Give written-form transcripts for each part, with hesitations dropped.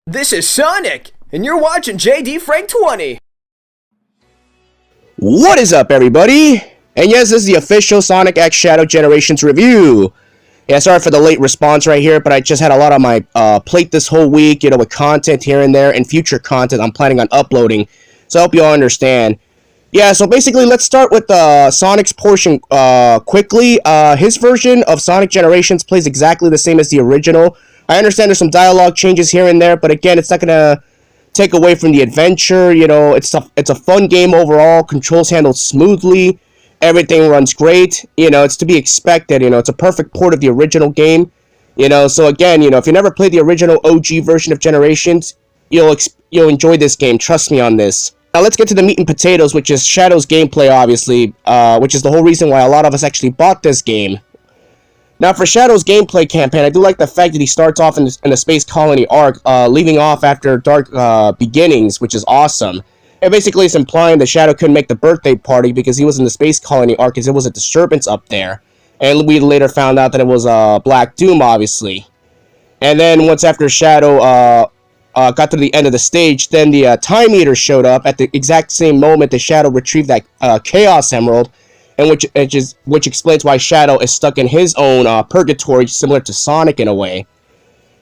This is Sonic, and you're watching JD Frank 20. What is up, everybody? And yes, this is the official Sonic X Shadow Generations review. Yeah, sorry for the late response right here, but I just had a lot on my plate this whole week, with content here and there, and future content I'm planning on uploading. So I hope you all understand. Yeah, so basically, let's start with Sonic's portion quickly. His version of Sonic Generations plays exactly the same as the original. I understand there's some dialogue changes here and there, but again, it's not gonna take away from the adventure. It's a fun game overall. Controls handled smoothly. Everything runs great. It's to be expected. It's a perfect port of the original game. So again, if you never played the original OG version of Generations, you'll enjoy this game. Trust me on this. Now let's get to the meat and potatoes, which is Shadow's gameplay, obviously, which is the whole reason why a lot of us actually bought this game. Now, for Shadow's gameplay campaign, I do like the fact that he starts off in the Space Colony arc, leaving off after Dark Beginnings, which is awesome. It basically is implying that Shadow couldn't make the birthday party because he was in the Space Colony arc because there was a disturbance up there. And we later found out that it was Black Doom, obviously. And then once after Shadow got to the end of the stage, then the Time Eater showed up at the exact same moment that Shadow retrieved that Chaos Emerald, and which explains why Shadow is stuck in his own purgatory, similar to Sonic in a way.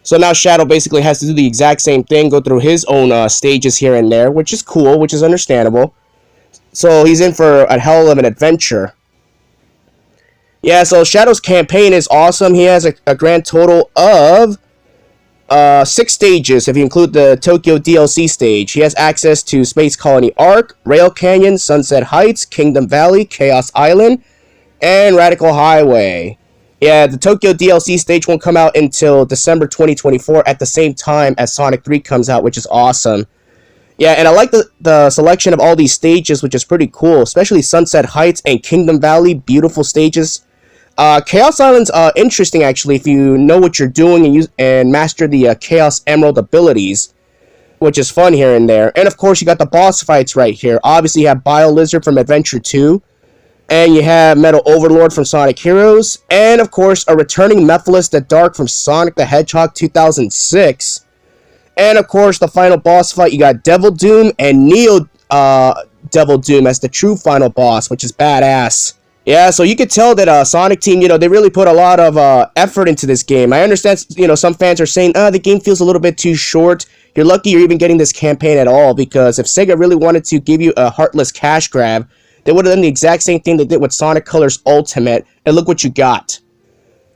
So now Shadow basically has to do the exact same thing, go through his own stages here and there, which is cool, which is understandable. So he's in for a hell of an adventure. Yeah, so Shadow's campaign is awesome. He has a grand total of 6 stages, if you include the Tokyo DLC stage. He has access to Space Colony Arc, Rail Canyon, Sunset Heights, Kingdom Valley, Chaos Island, and Radical Highway. Yeah, the Tokyo DLC stage won't come out until December 2024 at the same time as Sonic 3 comes out, which is awesome. Yeah, and I like the selection of all these stages, which is pretty cool, especially Sunset Heights and Kingdom Valley, beautiful stages. Chaos Island's interesting, actually, if you know what you're doing and master the Chaos Emerald abilities, which is fun here and there. And, of course, you got the boss fights right here. Obviously, you have Bio Lizard from Adventure 2, and you have Metal Overlord from Sonic Heroes, and, of course, a returning Mephiles the Dark from Sonic the Hedgehog 2006. And, of course, the final boss fight, you got Devil Doom and Neo Devil Doom as the true final boss, which is badass. Yeah, so you could tell that Sonic Team, they really put a lot of effort into this game. I understand, some fans are saying, the game feels a little bit too short. You're lucky you're even getting this campaign at all, because if Sega really wanted to give you a heartless cash grab, they would have done the exact same thing they did with Sonic Colors Ultimate, and look what you got.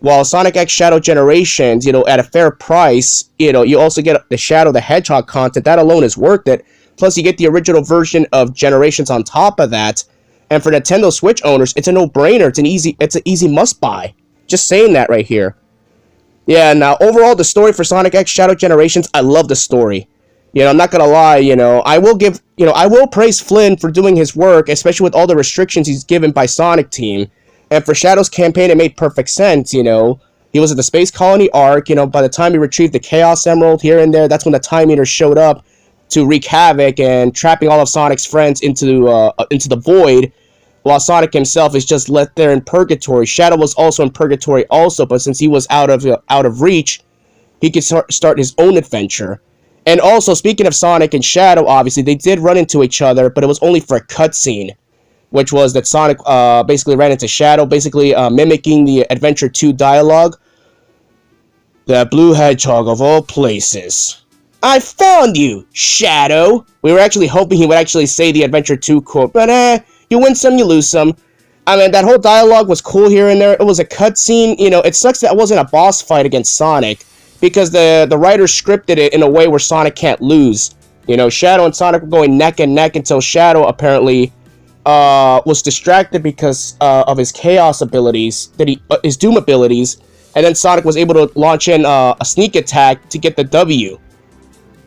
While Sonic X Shadow Generations, at a fair price, you also get the Shadow the Hedgehog content. That alone is worth it. Plus, you get the original version of Generations on top of that. And for Nintendo Switch owners, it's a no-brainer. It's an easy must-buy. Just saying that right here. Yeah, now, overall, the story for Sonic X Shadow Generations, I love the story. I'm not gonna lie, I will praise Flynn for doing his work, especially with all the restrictions he's given by Sonic Team. And for Shadow's campaign, it made perfect sense, He was at the Space Colony arc, by the time he retrieved the Chaos Emerald here and there, that's when the Time Eater showed up to wreak havoc and trapping all of Sonic's friends into the void, while Sonic himself is just left there in purgatory. Shadow was also in purgatory also, but since he was out of reach, he could start his own adventure. And also, speaking of Sonic and Shadow, obviously, they did run into each other, but it was only for a cutscene, which was that Sonic basically ran into Shadow, basically mimicking the Adventure 2 dialogue. That blue hedgehog of all places. I found you, Shadow! We were actually hoping he would actually say the Adventure 2 quote, but you win some, you lose some. I mean, that whole dialogue was cool here and there. It was a cutscene. It sucks that it wasn't a boss fight against Sonic, because the writers scripted it in a way where Sonic can't lose. Shadow and Sonic were going neck and neck until Shadow apparently was distracted because of his Chaos abilities, his Doom abilities, and then Sonic was able to launch in a sneak attack to get the W.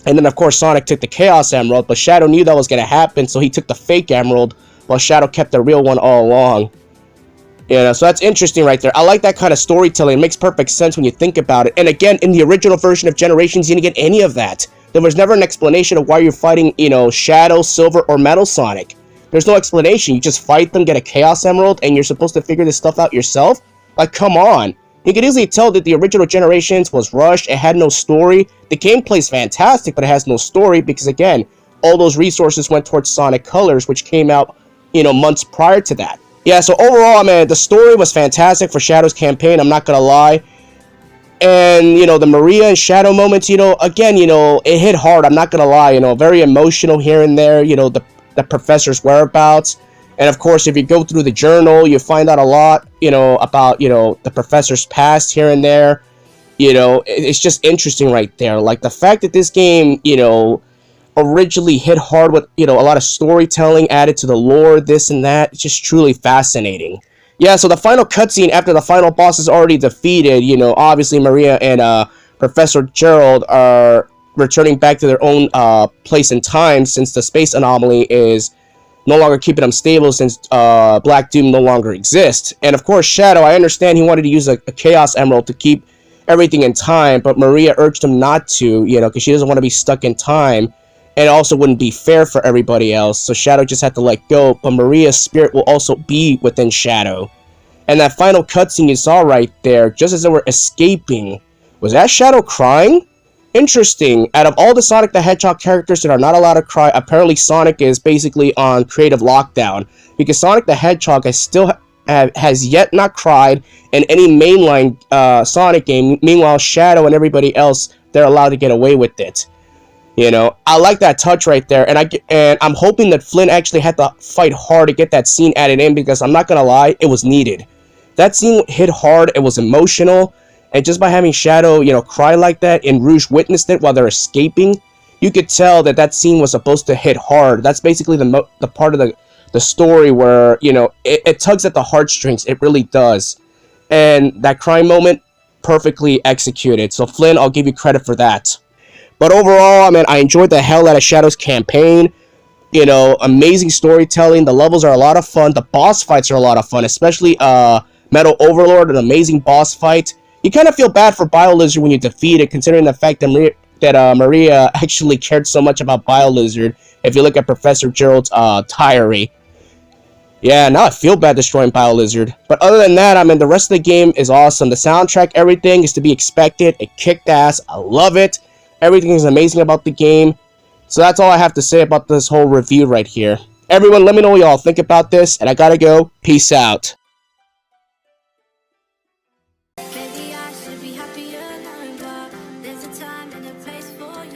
And then, of course, Sonic took the Chaos Emerald, but Shadow knew that was going to happen, so he took the fake Emerald, while Shadow kept the real one all along. So that's interesting right there. I like that kind of storytelling. It makes perfect sense when you think about it. And again, in the original version of Generations, you didn't get any of that. There was never an explanation of why you're fighting, Shadow, Silver, or Metal Sonic. There's no explanation. You just fight them, get a Chaos Emerald, and you're supposed to figure this stuff out yourself? Like, come on. You could easily tell that the original Generations was rushed. It had no story. The gameplay is fantastic, but it has no story because, again, all those resources went towards Sonic Colors, which came out, months prior to that. Yeah, so overall, man, the story was fantastic for Shadow's campaign, I'm not gonna lie. And, the Maria and Shadow moments, again, it hit hard, I'm not gonna lie, very emotional here and there, the professor's whereabouts. And of course, if you go through the journal, you find out a lot, about, the professor's past here and there. It's just interesting right there. Like, the fact that this game, originally hit hard with, a lot of storytelling added to the lore, this and that. It's just truly fascinating. Yeah, so the final cutscene after the final boss is already defeated, obviously Maria and Professor Gerald are returning back to their own place and time since the space anomaly is no longer keeping them stable since Black Doom no longer exists. And of course, Shadow, I understand he wanted to use a Chaos Emerald to keep everything in time, but Maria urged him not to, because she doesn't want to be stuck in time. And it also wouldn't be fair for everybody else, so Shadow just had to let go, but Maria's spirit will also be within Shadow. And that final cutscene you saw right there, just as they were escaping, was that Shadow crying? Interesting. Out of all the Sonic the Hedgehog characters that are not allowed to cry, apparently Sonic is basically on creative lockdown, because Sonic the Hedgehog has yet not cried in any mainline Sonic game. Meanwhile, Shadow and everybody else, they're allowed to get away with it. I like that touch right there, and I'm hoping that Flynn actually had to fight hard to get that scene added in, because I'm not gonna lie, it was needed. That scene hit hard, it was emotional, and just by having Shadow, cry like that, and Rouge witnessed it while they're escaping, you could tell that that scene was supposed to hit hard. That's basically the part of the story where, it tugs at the heartstrings, it really does. And that crying moment, perfectly executed, so Flynn, I'll give you credit for that. But overall, I enjoyed the hell out of Shadow's campaign. Amazing storytelling. The levels are a lot of fun. The boss fights are a lot of fun, especially Metal Overlord, an amazing boss fight. You kind of feel bad for BioLizard when you defeat it, considering the fact that Maria actually cared so much about BioLizard. If you look at Professor Gerald's diary. Yeah, now I feel bad destroying BioLizard. But other than that, the rest of the game is awesome. The soundtrack, everything is to be expected. It kicked ass. I love it. Everything is amazing about the game. So that's all I have to say about this whole review right here. Everyone, let me know what y'all think about this, and I gotta go. Peace out.